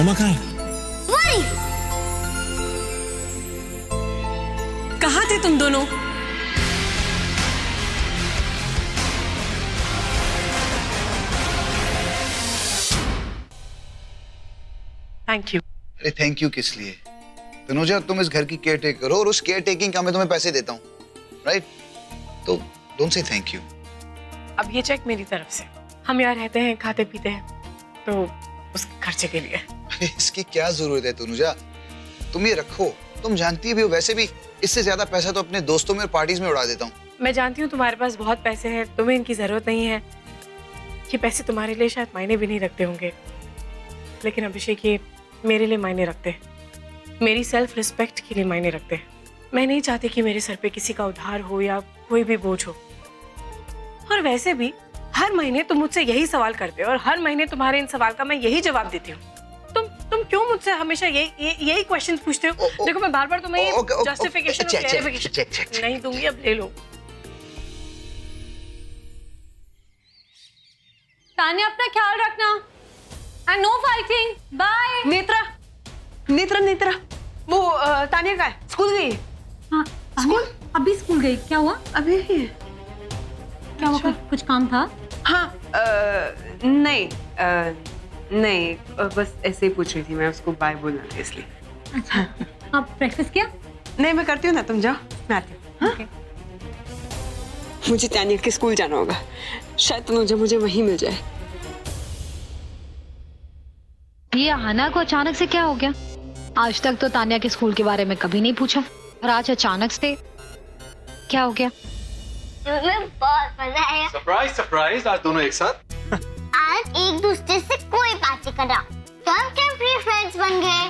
मम्मा कहाँ है? वही। कहाँ थे तुम दोनों? Thank you. अरे थैंक यू किस लिए? तनुजा, तुम इस घर की केयर टेक करो और उस केयर टेकिंग का मैं तुम्हें पैसे देता हूँ, राइट? तो डोंट से थैंक यू। अब ये चेक मेरी तरफ से। हम यहाँ रहते हैं, खाते पीते हैं, तो उस खर्चे के लिए। इसकी क्या जरूरत है तनुजा? तुम ये रखो, तुम जानती भी हो वैसे भी इससे ज्यादा पैसा तो अपने दोस्तों में और पार्टीज में उड़ा देता हूँ। मैं जानती हूँ तुम्हारे पास बहुत पैसे हैं, तुम्हें इनकी जरूरत नहीं है। ये पैसे तुम्हारे लिए शायद मायने भी नहीं रखते होंगे, लेकिन अभिषेक ये मेरे लिए मायने रखते हैं, मेरी सेल्फ रिस्पेक्ट के लिए मायने रखते हैं। मैं नहीं चाहती कि मेरे सर पे किसी का उधार हो या कोई भी बोझ हो। और वैसे भी हर महीने तुम मुझसे यही सवाल करते हो और हर महीने तुम्हारे इन सवाल का मैं यही जवाब देती हूँ। तुम क्यों मुझसे हमेशा यही क्वेश्चन पूछते हो? देखो मैं बार-बार तुम्हें जस्टिफिकेशन और क्लैरिफिकेशन नहीं दूंगी, अब ले लो। तान्या, अपना ख्याल रखना and no fighting. Bye. Netra, Netra, Netra, वो तान्या का है, स्कूल गई? हाँ, स्कूल अभी स्कूल गई। क्या हुआ? अभी क्या हुआ? कुछ काम था? हाँ, नहीं, बस ऐसे ही पूछ रही थी, मैं उसको बाय बोलना था इसलिए। अच्छा, आप ब्रेकफास्ट किया? नहीं, मैं करती हूँ ना, तुम जाओ, मैं आती हूँ। हाँ? Okay. मुझे तानिया के स्कूल जाना होगा, शायद तनुजा मुझे वहीं मिल जाए। ये आना को अचानक से क्या हो गया? आज तक तो तान्या के स्कूल के बारे में कभी नहीं पूछा और आज अचानक से क्या हो गया? बहुत मजा आया। सरप्राइज सरप्राइज, आज दोनों एक साथ। आज एक दूसरे से कोई बात नहीं कर रहा, तो हम टेम्परेरी फ्रेंड्स बन गए।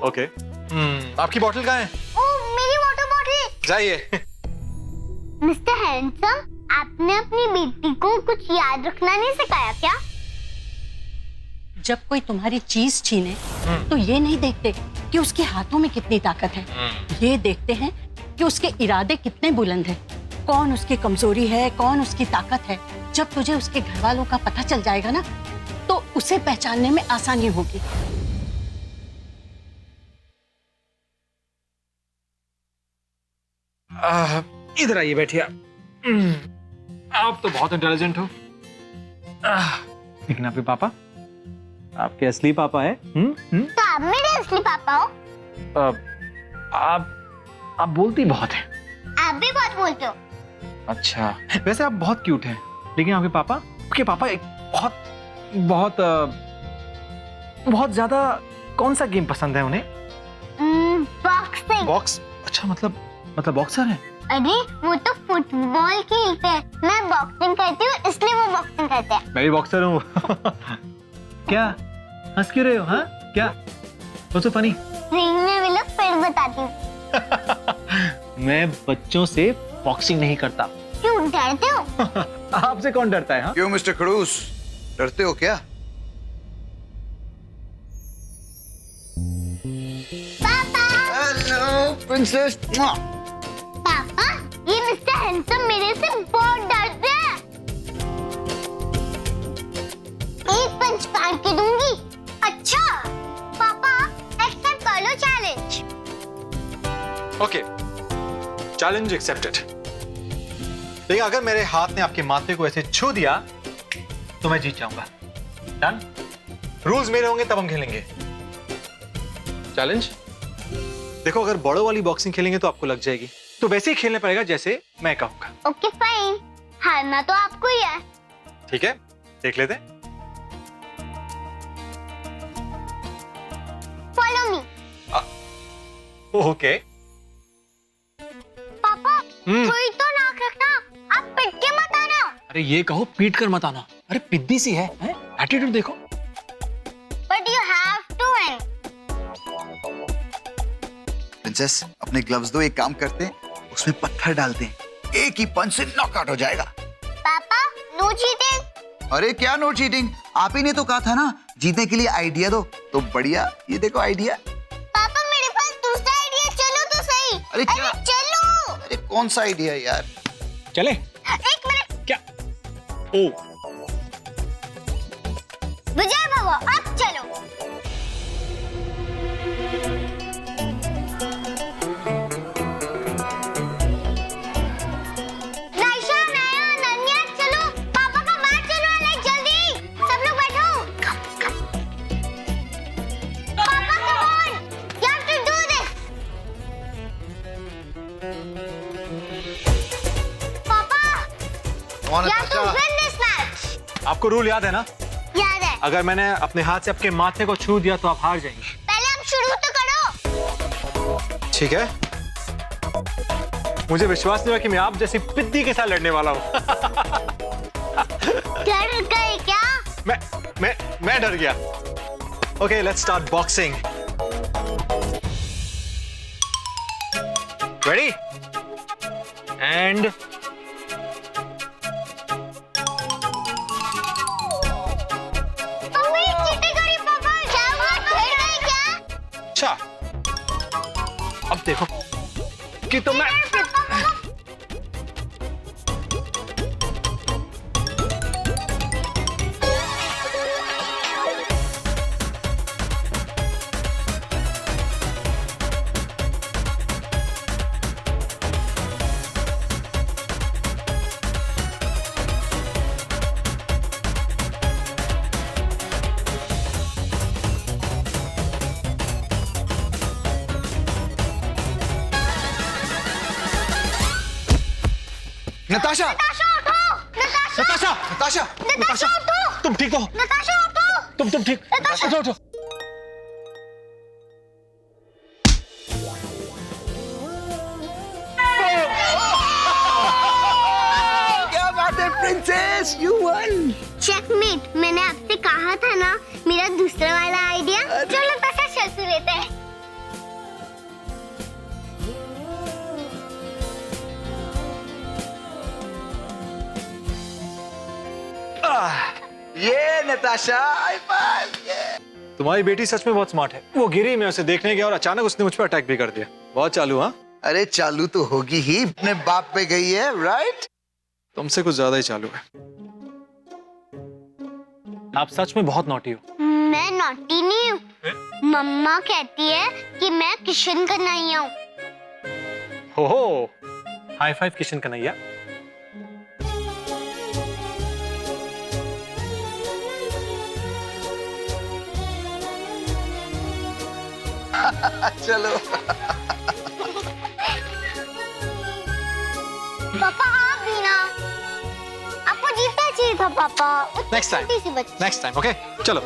ओके। आपकी बॉटल कहाँ है? ओह, मेरी वाटर बॉटल। जाइए। मिस्टर हैंडसम, आपने अपनी बेटी को कुछ याद रखना नहीं सिखाया क्या? जब कोई तुम्हारी चीज छीने तो ये नहीं देखते कि उसके हाथों में कितनी ताकत है, ये देखते हैं कि उसके इरादे कितने बुलंद हैं, कौन उसकी कमजोरी है, कौन उसकी ताकत है। जब तुझे उसके घर वालों का पता चल जाएगा ना, तो उसे पहचानने में आसानी होगी। इधर आइए, बैठिए आप तो बहुत इंटेलिजेंट हो। लेकिन आपके पापा, आपके असली पापा है? तो आप मेरे असली पापा हो। आप बोलती बहुत है। आप भी बहुत बोलते हो। अच्छा, वैसे आप बहुत क्यूट हैं, लेकिन आपके पापा एक बहुत बहुत ज्यादा कौन सा गेम पसंद है उन्हें? बॉक्सिंग। बॉक्स? अच्छा, मतलब बॉक्सर है? अरे वो तो फुटबॉल खेलते हैं, मैं बॉक्सिंग करती हूँ इसलिए वो बॉक्सिंग करते हैं। मैं भी बॉक्सर हूँ। क्या हंस क्यों रहे हो? हाँ क्या? तो फनी। रिंग में मिलो फिर बताती हूँ। मैं बच्चों से बॉक्सिंग नहीं करता। क्यों डरते हो? आपसे कौन डरता है? हाँ? क्यों मिस्टर खड़ूस, डरते हो क्या? पापा। Hello princess. पापा, ये मिस्टर हैंडसम मेरे से बहुत डरते हैं। एक पंच मार के दूंगी। अच्छा पापा, एक्सेप्ट कर लो चैलेंज। Okay, challenge accepted. लेकिन अगर मेरे हाथ ने आपके माथे को ऐसे छू दिया तो मैं जीत जाऊंगा। डन? रूल्स मेरे होंगे तब हम खेलेंगे। चैलेंज? देखो, अगर बड़ों वाली बॉक्सिंग खेलेंगे तो आपको लग जाएगी, तो वैसे ही खेलने पड़ेगा जैसे मैं कहूंगा। ओके फाइन, हारना तो आपको ही है। ठीक है, देख लेते हैं। Follow me. ओके। पापा, कोई तो नाक रखना, आप पिट के मत आना। अरे ये कहो पीट कर मत आना। अरे पिद्दी सी है? एटीट्यूड देखो। But you have to win. Princess, अपने ग्लव्स दो, एक काम करते हैं, उसमें पत्थर डालते हैं, एक ही पंच से नॉकआउट हो जाएगा। पापा, नो चीटिंग। अरे क्या नो चीटिंग? आप ही ने तो कहा था ना जीतने के लिए आइडिया दो, तो बढ़िया, ये देखो आइडिया। पापा, मेरे पास दूसरा आइडिया, चलो तो सही। अरे क्या? चलो। अरे कौन सा आइडिया यार? चले? एक मिनट। क्या? ओ विजय बाबा अब चलो। नायशा, नया, नन्या, चलो पापा का मैच चल रहा है, जल्दी सब लोग बैठो। पापा come on, you have to do this। पापा, कौन you है have to Natasha? win this match। आपको रूल याद है ना? याद है। अगर मैंने अपने हाथ से आपके माथे को छू दिया तो आप हार जाएंगे। पहले हम शुरू तो करो। ठीक है? मुझे विश्वास नहीं हुआ कि मैं आप जैसी पिद्दी के साथ लड़ने वाला हूँ। डर गए क्या? मैं डर गया। Okay, let's start boxing. Ready? And mummy cheating करी पापा। क्या हुआ? डर गए क्या? अच्छा, अब देखो कि तो मैं नताशा, नताशा, नताशा, नताशा, तुम ठीक हो? नताशा उठो। तुम ठीक? उठो, उठो। क्या बात है प्रिंसेस, यू वन। चेकमेट। मैंने आपसे कहा था ना, मेरा दूसरा वाला आइडिया। चलो पैसा सेल्फी लेते हैं। ये नताशा, हाई फाइव। तुम्हारी बेटी सच में बहुत स्मार्ट है। वो गिरी, मैं उसे देखने गया और अचानक उसने मुझ पर अटैक भी कर दिया। बहुत चालू। हाँ, अरे चालू तो होगी ही, अपने बाप पे गई है, राइट? तुमसे कुछ ज्यादा ही चालू है। आप सच में बहुत नॉटी हो। मैं नॉटी नहीं हूँ। मम्मा कहती है कि मैं किशन कन्हैया हूँ। हो, हाई फाइव किशन कन्हैया। चलो। पापा आप भी ना, आपको जीतना चाहिए था पापा। नेक्स्ट टाइम, छोटी सी बच्ची। Next time. ओके, चलो।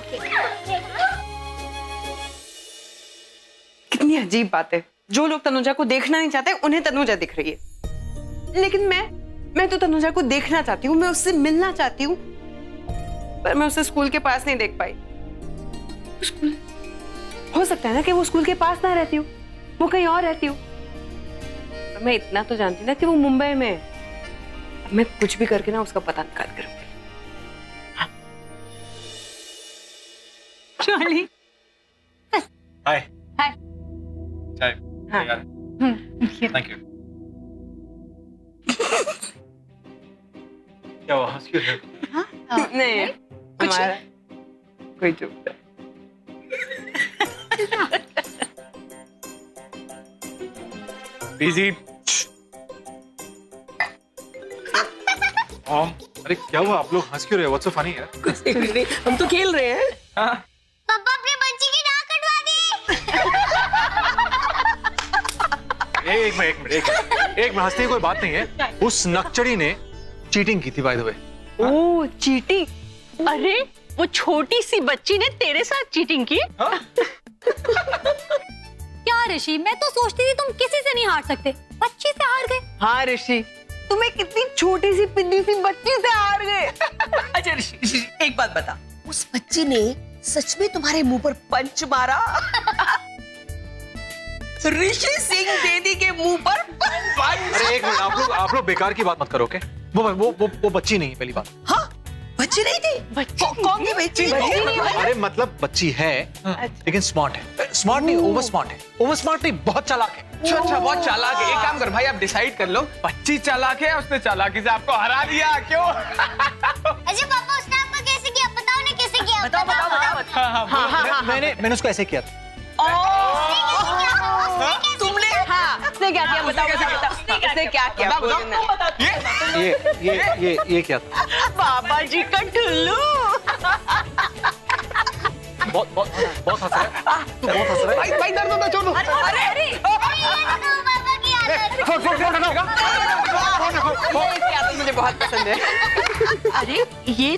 कितनी अजीब बात है। जो लोग तनुजा को देखना नहीं चाहते उन्हें तनुजा दिख रही है, लेकिन मैं तो तनुजा को देखना चाहती हूँ, मैं उससे मिलना चाहती हूँ, पर मैं उसे स्कूल के पास नहीं देख पाई। स्कूल हो सकता है ना कि वो स्कूल के पास ना रहती हूँ, वो कहीं और रहती हूँ। मैं इतना तो जानती ना कि वो मुंबई में है। मैं कुछ भी करके ना उसका पता निकाल कर रखूंगी। चॉर्ली, हाय। हाय। चाय। हाँ। Thank you. क्या हुआ? हंस क्यों रहे हो? नहीं, हमारा कोई चुप है। बिजी। अरे क्या हुआ? आप लोग हंस क्यों रहे हो? व्हाट्स सो फनी यार? कुछ नहीं, हम तो खेल रहे हैं। हाँ। पापा अपने बच्ची की नाक कटवा दी। एक मिनट हंसने की कोई बात नहीं है। उस नकचड़ी ने चीटिंग की थी by the way. Oh, cheating. अरे वो छोटी सी बच्ची ने तेरे साथ चीटिंग की? क्या ऋषि, मैं तो सोचती थी तुम किसी से नहीं हार सकते, बच्ची से हार गए। हाँ ऋषि, तुम्हें कितनी छोटी सी पिद्दी सी बच्ची से हार गए। अच्छा ऋषि, एक बात बता, उस बच्ची ने सच में तुम्हारे मुंह पर पंच मारा? ऋषि सिंह दीदी के मुंह पर पंच? अरे एक मिनट, आप लोग बेकार की बात मत करो। ओके, वो बच्ची नहीं है, पहली बात। हाँ, बच्ची नहीं थी। कौन सी बच्ची? अरे मतलब बच्ची है, लेकिन स्मार्ट है। स्मार्ट नहीं, ओवर स्मार्ट है। ओवर स्मार्ट नहीं, बहुत चालाक है। अच्छा, बहुत चालाक है। एक काम कर भाई, आप डिसाइड कर लो, बच्ची चालाक है, उसने चालाकी से आपको हरा दिया। क्यों? अच्छा पापा, उसने आपको कैसे किया? बताओ ना कैसे किया? बताओ मैंने उसको ऐसे किया था। तुमने हाँ उसने क्या किया बताओ उसने क्या किया ये क्या था? बाबा जी का टुल्लू। बहुत हंस रहा है। तू बहुत हंस रहा है। भाई दर्द होता छोड़ दो। पापा की आदत। मुझे बहुत पसंद है। अरे ये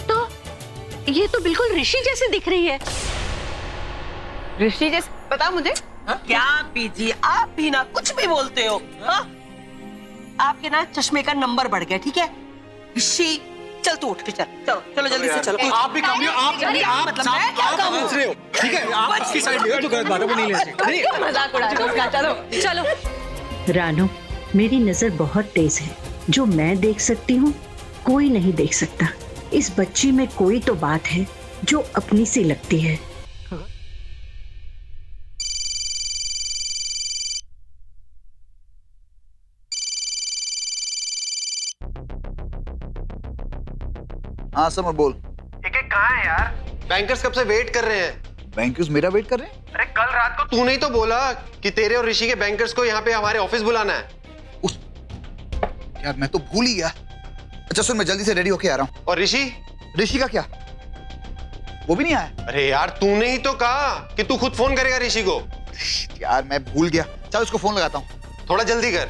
तो बिल्कुल ऋषि जैसे दिख रही है। ऋषि जैसे बताओ मुझे। क्या पीजी आप भी ना कुछ भी बोलते हो हाँ? आपके ना चश्मे का नंबर बढ़ गया ठीक है ऋषि चल तू उठ के चल चलो चलो जल्दी से चलो आप भी कम आप मतलब मैं क्या आप हंस रहे हो ठीक है आप इसकी साइड ले जो गलत बात है वो नहीं ले सकते। मजाक उड़ा रहे हो उसका। चलो चलो रानो, मेरी नजर बहुत तेज है। जो मैं देख सकती हूँ कोई नहीं देख सकता। इस बच्ची में कोई तो बात है जो अपनी सी लगती है। हाँ समर बोल। कहाँ है यार? बैंकर्स कब से वेट कर रहे हैं। बैंकर्स मेरा वेट कर रहे हैं? अरे कल रात को तूने ही तो बोला कि तेरे और ऋषि के बैंकर्स को यहाँ पे हमारे ऑफिस बुलाना है। यार मैं तो भूल ही गया। अच्छा सुन मैं जल्दी से रेडी होके आ रहा हूँ। और ऋषि का क्या? वो भी नहीं आया? अरे यार तूने ही तो कहा कि तू खुद फोन करेगा ऋषि को। यार मैं भूल गया। चल उसको फोन लगाता हूँ। थोड़ा जल्दी कर।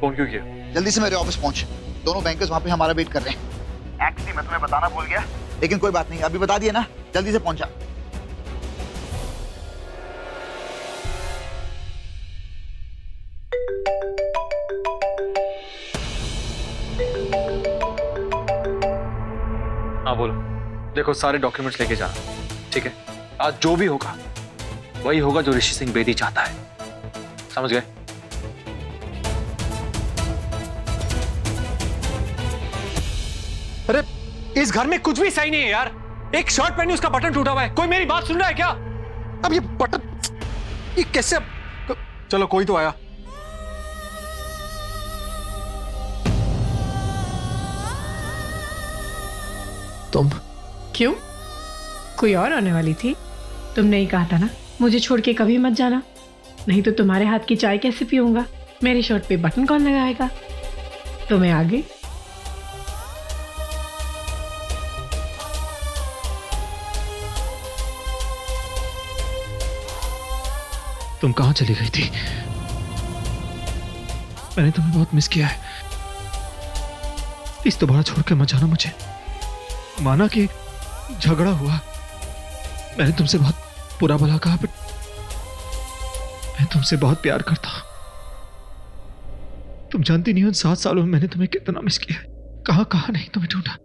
फोन क्यों किया? जल्दी से मेरे ऑफिस पहुंच। दोनों बैंकर्स वहां पे हमारा वेट कर रहे हैं। एक्चुअली मैं तुम्हें बताना भूल गया लेकिन कोई बात नहीं अभी बता दिया ना। जल्दी से पहुंचा। हाँ बोलो। देखो सारे डॉक्यूमेंट्स लेके जाना ठीक है। आज जो भी होगा वही होगा जो ऋषि सिंह बेदी चाहता है। समझ गए? अरे इस घर में कुछ भी सही नहीं है यार। एक शर्ट पहनी उसका बटन टूटा हुआ है। कोई मेरी बात सुन रहा है क्या? अब ये बटन ये कैसे? चलो कोई तो आया। तुम क्यों? कोई और आने वाली थी? तुमने ही कहा था ना मुझे छोड़ के कभी मत जाना, नहीं तो तुम्हारे हाथ की चाय कैसे पीऊंगा? मेरे शर्ट पे बटन कौन लगाएगा? तो मैं आ गई। तुम कहां चली गई थी? मैंने तुम्हें बहुत मिस किया है। इस दोबारा छोड़ के मत जाना मुझे। माना कि झगड़ा हुआ, मैंने तुमसे बहुत बुरा भला कहा, बट मैं तुमसे बहुत प्यार करता हूं। तुम जानती नहीं हो 7 सालों में मैंने तुम्हें कितना मिस किया है। कहां नहीं तुम्हें ढूंढा।